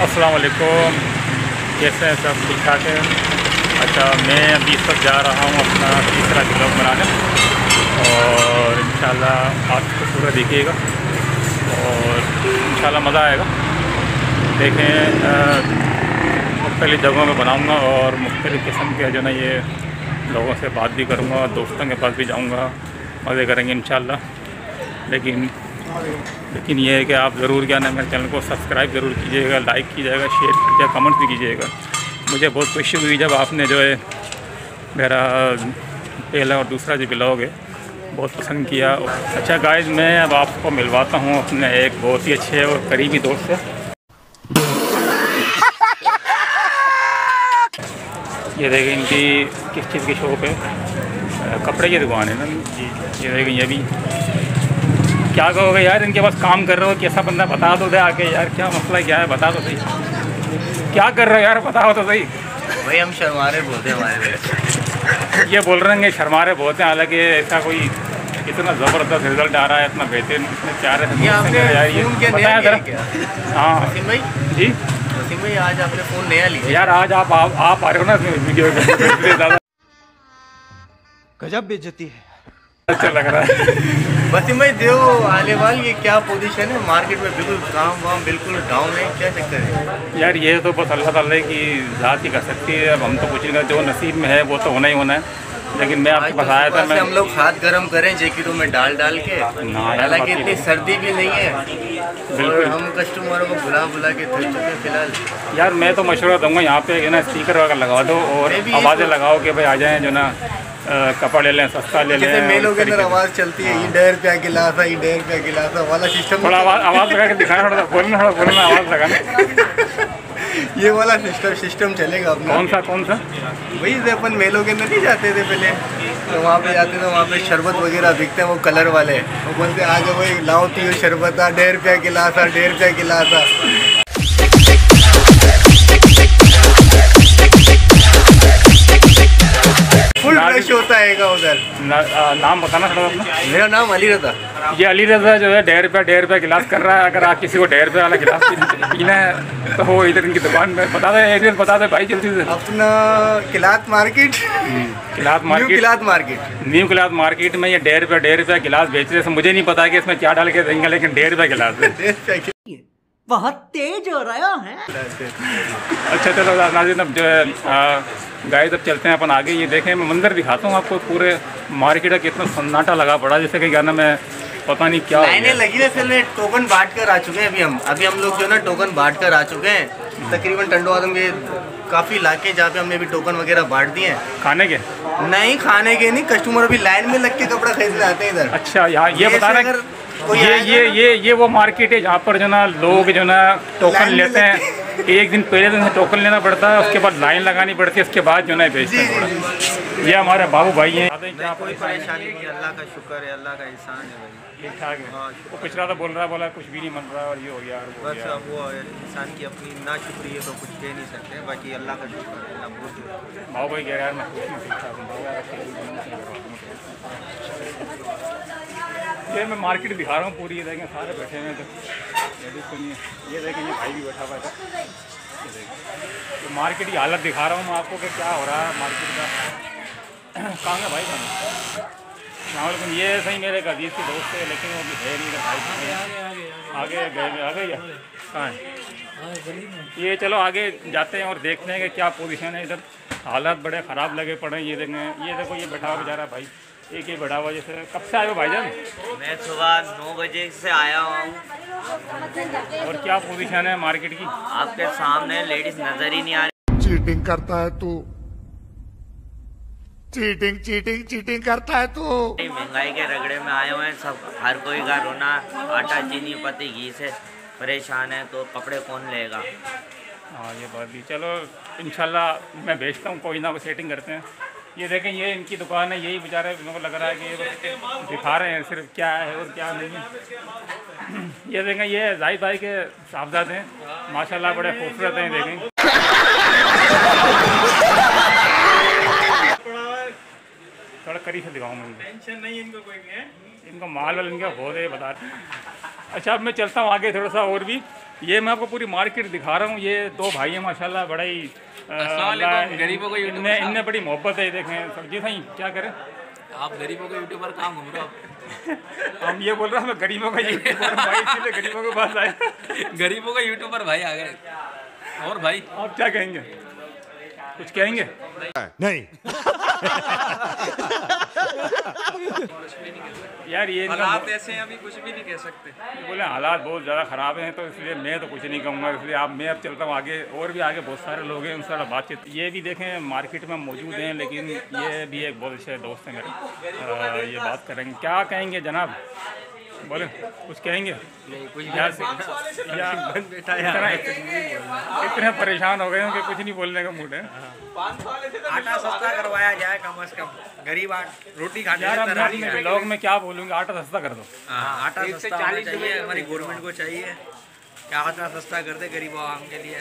अस्सलाम वालेकुम, कैसे हैं सब? ठीक ठाक है। अच्छा, मैं अभी इस वक्त जा रहा हूँ अपना तीसरा ब्लॉग बनाने और इंशाल्लाह आप को पूरा देखिएगा और इंशाल्लाह मज़ा आएगा। देखें, मुख्तलिफ़ जगहों में बनाऊँगा और मुख्तलिफ़ किस्म के जो ना ये लोगों से बात भी करूँगा, दोस्तों के पास भी जाऊँगा, मज़े करेंगे इंशाल्लाह। लेकिन ये है कि आप ज़रूर क्या ना मेरे चैनल को सब्सक्राइब ज़रूर कीजिएगा, लाइक कीजिएगा, शेयर कीजिएगा, कमेंट्स भी कीजिएगा। मुझे बहुत खुशी हुई जब आपने जो है मेरा पहला और दूसरा जो ब्लॉग है बहुत पसंद किया। अच्छा गाइस, मैं अब आपको मिलवाता हूँ अपने एक बहुत ही अच्छे और करीबी दोस्त से। ये देखें, इनकी किस चीज़ की शॉप है, कपड़े की दुकान है ना जी। ये देखें, ये भी क्या कहोगे यार, इनके पास काम कर रहे हो, कैसा बंदा बता दो दे आके यार, क्या मसला क्या है बता दो सही, क्या कर रहे हो यार बताओ तो सही। भाई हम शर्मारे बोलते हैं हमारे ये बोल रहे हैं कि शर्मारे बहुत हैं, हालांकि ऐसा कोई इतना ज़बरदस्त रिजल्ट आ रहा है, इतना बेहतरीन, इतने प्यारे से यार। ये बताया ज़रा। हाँ भाई जी, वसीम भाई आज आपने फ़ोन नया लिया यार। आज आप आ रहे हो ना वीडियो ज़्यादा गजब बेइज्जती है, अच्छा लग रहा है। वसीम भाई देव आलेवाल, ये क्या पोजीशन है मार्केट में? बिल्कुल काम वाम बिल्कुल डाउन है, क्या चक्कर है यार? ये तो बस अल्लाह ताला की ज़ात ही कर सकती है, अब हम तो कुछ नहीं कर, जो नसीब में है वो तो होना ही होना है। लेकिन मैं आपके पास आया था, मैं हम लोग हाथ गर्म करें जैकेटों में डाल के, हालांकि इतनी सर्दी भी नहीं है और हम कस्टमरों को बुला के थक चुके हैं फिलहाल। यार मैं तो मशवरा दूंगा, यहाँ पे ना स्पीकर वगैरह लगा दो और आवाज़ें लगाओ कि भाई आ जाएँ, जो ना कपड़ा ले लें, सस्ता ले लें। जैसे मेलों के अंदर आवाज़ चलती है, ₹1.5 गिलास है, ₹1.5 गिलास वाला सिस्टम, थोड़ा आवाज़ लगा के दिखाना, थोड़ा बोलना आवाज़ लगाना। ये वाला सिस्टम चलेगा अपना। कौन सा? वही से अपन मेलों के अंदर नहीं जाते थे पहले, तो वहाँ पे जाते थे, वहाँ पे शरबत वगैरह बिकते हैं, वो कलर वाले, वो बोलते आ जाओ भाई लाओ तो शरबत आ, ₹1.5 गिलास आ, ₹1.5 गिलास आ। फुल फ्रेश होता है उधर। नाम बताना थोड़ा अपना। मेरा नाम अली रज़ा। ये अली रज़ा जो है ₹1.5 गिलास कर रहा है। अगर आप किसी को ₹1.5 वाला गिलास पीना है तो वो इधर इनकी दुकान में बता दें, एड्रेस बता दें भाई जल्दी से। अपना किलात मार्केट, न्यू किलात मार्केट में ये ₹1.5 गिलास बेच रहे हैं। मुझे नहीं पता कि इसमें क्या डाल के देंगे, लेकिन ₹1.5 गिलास है। बहुत तेज हो रहा है। अच्छा चलो नाज़रीन, अब जो है गाइस अब चलते हैं अपन आगे। ये देखें, मैं मंदिर दिखाता हूँ आपको, पूरे मार्केट का कितना सन्नाटा लगा पड़ा, जैसे कि क्या ना मैं पता नहीं क्या लाइनें लगी है। फिर टोकन बांट कर आ चुके हैं अभी हम लोग जो ना टोकन बांट कर आ चुके हैं तकरीबन टंडो आदम के काफ़ी इलाके जहाँ पे हमने भी टोकन वगैरह बांट दिए हैं। खाने के नहीं, कस्टमर अभी लाइन में लग के कपड़ा खरीदने आते हैं इधर। अच्छा, यहाँ ये बता रहे ये वो मार्केट है जहाँ पर जो ना लोग जो ना टोकन लेते हैं। एक दिन पहले दिन से टोकन लेना पड़ता है, उसके बाद लाइन लगानी पड़ती है, उसके बाद जो ना बेचते हैं थोड़ा। ये हमारे बाबू भाई हैं। कोई परेशानी नहीं, अल्लाह का शुक्र है, अल्लाह का एहसान है भाई, ठीक ठाक है। वो कुछ रहा था, बोला कुछ भी नहीं मन रहा और ये हो गया बस। अब वो इंसान की अपनी ना शुक्रिया तो कुछ कह नहीं सकते, बाकी अल्लाह का शुक्र है। बाबू भाई कह रहा है मैं कुछ नहीं सीखता। ये मैं मार्केट दिखा रहा हूँ पूरी, ये देखें सारे बैठे हुए हैं। तो ये देखें, ये भाई भी बैठा हुआ है। ये देखें, तो मार्केट की हालत दिखा रहा हूँ मैं आपको कि क्या हो रहा है मार्केट का। कहाँ है भाई खाना? लेकिन ये सही मेरे एक अजीज के दोस्त है, लेकिन वो भी है नहीं भाई। आगे गए कहाँ है? ये चलो आगे जाते हैं और देखते हैं कि क्या पोजीशन है इधर। हालात बड़े ख़राब लगे पड़े हैं। ये देखो ये बैठा हुआ बेचारा भाई, एक ही बैठा हुआ। जैसे कब से आए हो भाईजान? मैं सुबह 9 बजे से आया हूँ। और क्या पोजीशन है मार्केट की? आपके सामने लेडीज नजर ही नहीं आ रही। चीटिंग करता है तू, चीटिंग करता है तू। महंगाई के रगड़े में आए हुए हैं सब, हर कोई का रोना, आटा चीनी पत्ती घी से परेशान है, तो कपड़े कौन लेगा? हाँ ये बात भी। चलो इंशाल्लाह मैं भेजता हूँ, कोई ना कोई सेटिंग करते हैं। ये देखें, ये इनकी दुकान है, यही बेचारे मेरे को लग रहा है कि ये दिखा रहे हैं सिर्फ क्या है और क्या नहीं है। ये देखें, ये जाहिद भाई के साहबजादे हैं, माशाल्लाह बड़े खूबसूरत हैं। देखें थोड़ा करीब से दिखाऊँ, मुझे टेंशन नहीं, इनको कोई नहीं है, इनको माल वाल इनका बहुत है बता। अच्छा अब मैं चलता हूँ आगे थोड़ा सा और भी। ये मैं आपको पूरी मार्केट दिखा रहा हूँ। ये दो भाई हैं माशाल्लाह, बड़ा ही गरीबों को इनने बड़ी मोहब्बत है। देखें सर जी भाई क्या करें, आप गरीबों के यूट्यूबर कहाँ घूम रहे हो हम ये बोल रहे हैं मैं गरीबों का यूट्यूबर भाई, इसलिए गरीबों के पास आए। गरीबों का यूट्यूबर भाई आ गए। और भाई आप क्या कहेंगे, कुछ कहेंगे? नहीं। यार ये हालात ऐसे हैं, अभी कुछ भी नहीं कह सकते। बोले हालात बहुत ज़्यादा ख़राब हैं, तो इसलिए मैं तो कुछ नहीं कहूँगा। इसलिए मैं अब चलता हूँ आगे, और भी आगे बहुत सारे लोग हैं, उनसे बातचीत। ये भी देखें मार्केट में मौजूद हैं, लेकिन ये भी एक बहुत अच्छे दोस्त हैं मेरे। ये बात करेंगे, क्या कहेंगे जनाब, बोले कुछ कहेंगे? इतने परेशान हो गए हैं कि कुछ नहीं बोलने का मूड है। आटा सस्ता करवाया जाए कम से कम, गरीब रोटी खाने यार अब मैं ब्लॉग में क्या बोलूँगा, आटा सस्ता कर दो। आटा सस्ता होना चाहिए, हमारी गवर्नमेंट को चाहिए क्या आटा सस्ता कर दे गरीब आवाम के लिए।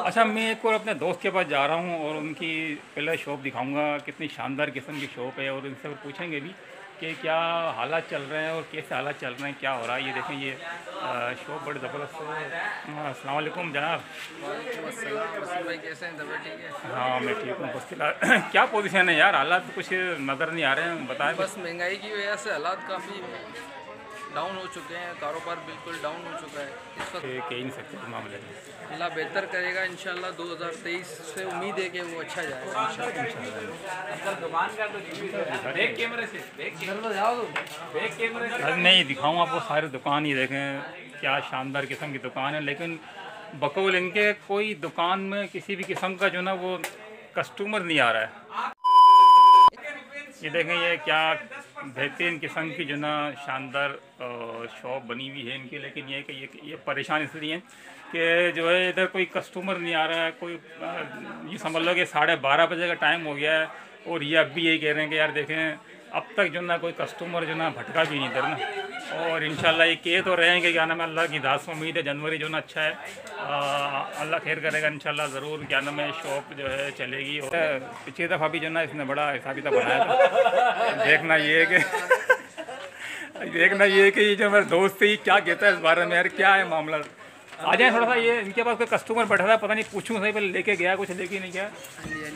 अच्छा मैं एक और अपने दोस्त के पास जा रहा हूँ और उनकी पहले शॉप दिखाऊंगा, कितनी शानदार किस्म की शॉप है, और इनसे पूछेंगे भी कि क्या हालात चल रहे हैं और कैसे हालात चल रहे हैं, क्या हो रहा है। ये देखें ये शॉप बड़ी ज़बरदस्त है। अस्सलाम वालेकुम जनाब। भाई कैसे हैं, तबीयत ठीक है? हाँ मैं ठीक हूँ। बस क्या पोजीशन है यार, हालात कुछ नज़र नहीं आ रहे हैं, बताएं। बस महंगाई की वजह से हालात काफ़ी डाउन हो चुके हैं, कारोबार बिल्कुल डाउन हो चुका है इस वक्त। कह ही नहीं सकते इस मामले में। अल्लाह बेहतर करेगा इंशाल्लाह। 2023 से उम्मीद है कि वो अच्छा जाएगा इंशाल्लाह। नहीं दिखाऊँ आपको सारी दुकान, ये देखें क्या शानदार किस्म की दुकान है, लेकिन बकौल इनके कोई दुकान में किसी भी किस्म का जो ना वो कस्टमर नहीं आ रहा है। ये देखें ये क्या बेहतरीन किस्म की जो ना शानदार शॉप बनी हुई है इनकी, लेकिन ये परेशान इसलिए हैं कि जो है इधर कोई कस्टमर नहीं आ रहा है। कोई ये समझ लो कि 12:30 बजे का टाइम हो गया है, और ये अब भी यही कह रहे हैं कि यार देखें अब तक जो ना कोई कस्टमर जो ना भटका भी नहीं इधर ना। और इंशाल्लाह ये कह तो रहे हैं कि क्या नाम है, अल्लाह की दास से उम्मीद है जनवरी जो ना अच्छा है, अल्लाह खैर करेगा इंशाल्लाह ज़रूर। क्या नाम है शॉप जो है चलेगी। और पिछली दफ़ा भी जो ना इसने बड़ा हिसाब किताब बनाया था। देखना ये है कि ये जो मेरा दोस्त है ये क्या कहता है इस बारे में, यार क्या है मामला। आ जाए थोड़ा सा, ये इनके पास कोई कस्टमर बैठा था, पता नहीं पूछूं सही, पहले लेके गया कुछ लेके नहीं गया,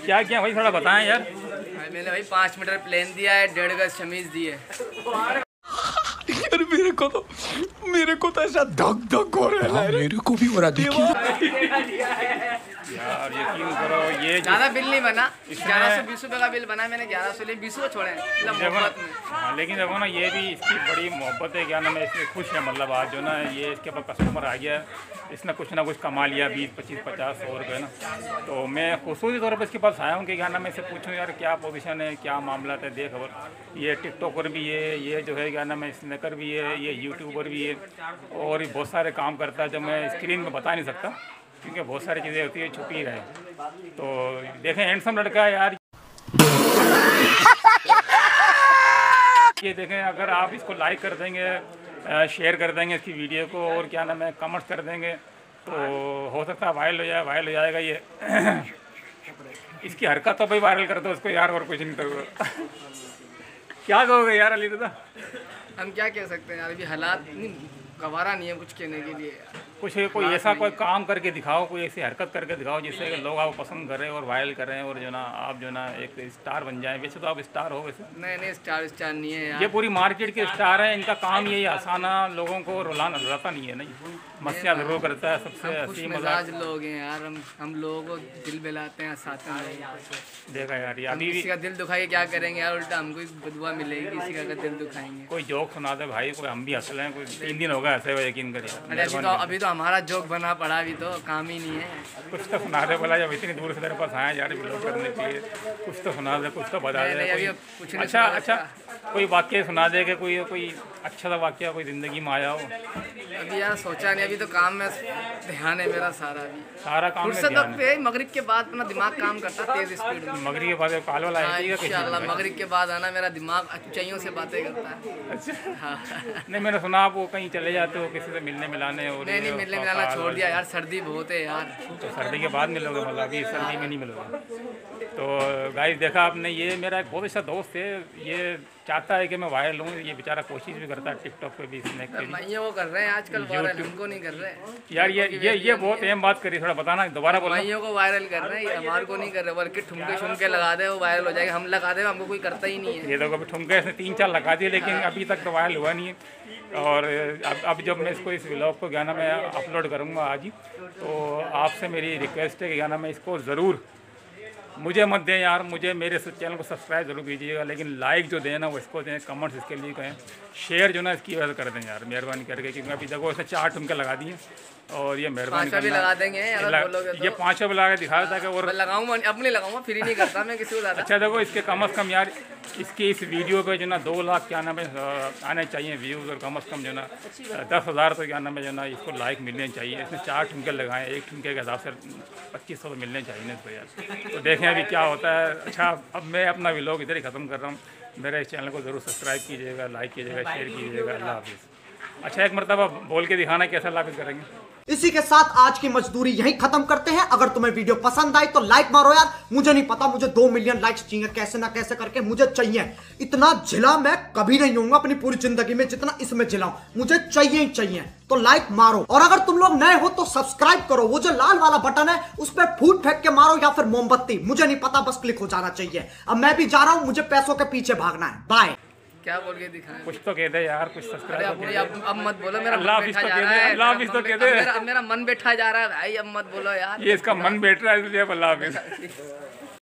क्या क्या भाई थोड़ा बताएं यार। मैंने भाई 5 मीटर प्लेन दिया है, 1.5 गज शमीज दी है। यार मेरे को तो ऐसा धक धक हो रहा है, मेरे को भी हो रहा। देखिए यार यकीन करो ये ज़्यादा बिल नहीं बना, 1120 रुपये का बिल बना, मैंने 1100 लिए 20 छोड़े मोहब्बत में। हाँ लेकिन देखो ना ये भी इसकी बड़ी मोहब्बत है, क्या नाम है, इससे खुश है। मतलब आज जो ना ये इसके पास कस्टमर आ गया, इसने कुछ ना कुछ कमा लिया 20, 25, 50, 100 रुपये ना। तो मैं खुसूसी तौर पर इसके पास आया हूँ कि क्या नाम है, इससे पूछूँ यार क्या पोजीशन है, क्या मामला है, दे खबर। ये टिकटॉकर भी है, ये जो है क्या नाम है स्नैकर भी है, ये यूट्यूबर भी है, और बहुत सारे काम करता है जो मैं स्क्रीन में बता नहीं सकता क्योंकि बहुत सारी चीज़ें होती है छुपी रहे। तो देखें हैंडसम लड़का है यार। ये देखें अगर आप इसको लाइक कर देंगे, शेयर कर देंगे इसकी वीडियो को, और क्या नाम है कमेंट्स कर देंगे, तो हो सकता है वायरल हो जाएगा ये। इसकी हरकत तो भाई वायरल कर दो उसको यार, और कुछ नहीं करोगे। क्या कहोगे यार अली रज़ा? हम क्या कह सकते हैं यार, अभी हालात गवारा नहीं है कुछ कहने के लिए। कुछ कोई ऐसा कोई काम करके दिखाओ, कोई ऐसी हरकत करके दिखाओ जिससे लोग आपको पसंद करें और वायरल करें, और जो ना आप जो ना एक स्टार बन जाएं। वैसे तो आप स्टार हो वैसे। नहीं स्टार नहीं है यार, ये पूरी मार्केट के स्टार हैं, इनका काम यही आसाना लोगों को रुलाता नहीं है, नहीं मस्तियाँ ज़रूर करता है, सबसे हंसी मजाक लोग हैं यार। हम लोगों को दिल बहलाते हैं, हंसाते हैं। देखा यार ये अभी किसी का दिल दुखाइए क्या करेंगे यार, उल्टा हमको बदुआ मिलेगी किसी का दिल दुखाएंगे। कोई जोक सुना दे भाई, कोई हम भी हंस लें, कोई 3 दिन हो गए हंसे हुए, यकीन करिए। अभी तो हमारा जोक बना पड़ा, अभी तो काम ही नहीं है। कुछ तो सुना दे, बोला जब इतनी दूर से तेरे पास आए यार व्लॉग करने के लिए, कुछ तो सुना दे, कुछ तो बता दे। अच्छा कोई वाक्य सुना दे कि कोई अच्छा सा वाक्य कोई ज़िंदगी में आया हो। अभी यार सोचा नहीं, अभी तो काम में ध्यान है मेरा सारा। अभी सारा काम में फुर्सत ध्यान है। पे मगरिब के बाद अपना दिमाग काम करता तेज स्पीड में। मगरिब के बाद काल वाला है इंशाल्लाह मगरिब के बाद आना, मेरा दिमाग ऊंचाइयों से बातें करता है। अच्छा हाँ। नहीं मैंने सुना आप वो कहीं चले जाते हो किसी से मिलने मिलाने, और नहीं मिलने मिलाना छोड़ दिया यार, सर्दी बहुत है यार। तो सर्दी के बाद मिलोगे, मतलब अभी सर्दी में नहीं मिलोगे। तो गाइस देखा आपने, ये मेरा एक बहुत अच्छा दोस्त है, ये चाहता है कि मैं वायरल हूँ, ये बेचारा कोशिश भी करता है टिकटॉक पे भी, स्नैक पे भी। ये वो कर रहे हैं आजकल वायरल, हमको नहीं कर रहे यार ये बहुत अहम बात करी, थोड़ा बताना, दोबारा बोलना। भाइयों को वायरल कर रहे हैं, हमारे को नहीं कर रहे, बल्कि ठुमके शुमके लगा दे वो वायरल हो जाएगा, हम लगा दे हमको कोई करता ही नहीं है। ये देखो अभी ठुमके इसने 3-4 लगा दिए, लेकिन अभी तक तो वायरल हुआ नहीं है। और अब जब मैं इसको, इस व्लॉग को क्या नाम मैं अपलोड करूँगा आज ही, तो आपसे मेरी रिक्वेस्ट है कि क्या नाम मैं इसको ज़रूर, मुझे मत दें यार, मुझे मेरे चैनल को सब्सक्राइब जरूर कीजिएगा, लेकिन लाइक जो दें ना वो इसको दें, कमेंट्स इसके लिए कहें, शेयर जो ना इसकी वजह से कर दें यार, मेहरबानी करके, क्योंकि अभी देखो इसने 4 ठुमके लगा दिए और ये मेहरबानी भी लगा देंगे अगर बोलोगे तो। ये 5 भी लगा के दिखा देता है। और लगाऊंगा, अब नहीं लगाऊंगा, फ्री नहीं करता मैं किसी को ज़्यादा। अच्छा देखो इसके कम से कम यार, इसके इस वीडियो पे जो ना 2 लाख क्या नाम है आने चाहिए व्यूज़, और कम से कम जो ना 10,000 तो क्या नाम है जो ना इसको लाइक मिलने चाहिए। इसने 4 ठुमके लगाए, एक ठुमके के हिसाब से 2500 तो मिलने चाहिए ना इसको यार। तो देखें अभी क्या होता है। अच्छा अब मैं अपना व्लॉग इधर ही ख़त्म कर रहा हूँ, मेरे इस चैनल को ज़रूर सब्सक्राइब कीजिएगा, लाइक कीजिएगा, शेयर कीजिएगा। अल्लाह हाफिज़। अच्छा एक मरतबा बोल के दिखाना कैसा अल्लाह हाफिज़ करेंगे। इसी के साथ आज की मजदूरी यहीं खत्म करते हैं। अगर तुम्हें वीडियो पसंद आई तो लाइक मारो यार, मुझे नहीं पता, मुझे 2 मिलियन लाइक्स चाहिए, कैसे ना कैसे करके मुझे चाहिए। इतना जिला मैं कभी नहीं होऊंगा अपनी पूरी जिंदगी में जितना इसमें जिलाऊं, मुझे चाहिए ही चाहिए। तो लाइक मारो, और अगर तुम लोग नए हो तो सब्सक्राइब करो, वो जो लाल वाला बटन है उस पर फूट फेंक के मारो या फिर मोमबत्ती, मुझे नहीं पता, बस क्लिक हो जाना चाहिए। अब मैं भी जा रहा हूं, मुझे पैसों के पीछे भागना है। बाय। क्या बोल के दिखाएं? कुछ तो कह दे यार, कुछ सब्सक्राइब। अब मत बोलो, मेरा अल्लाह मन बैठा जा रहा है। अल्लाह हाफिज़ तो कह दे। मेरा मन बैठा जा रहा है भाई, अब मत बोलो यार। ये इसका मन बैठ रहा है इसलिए अल्लाह हाफिज़।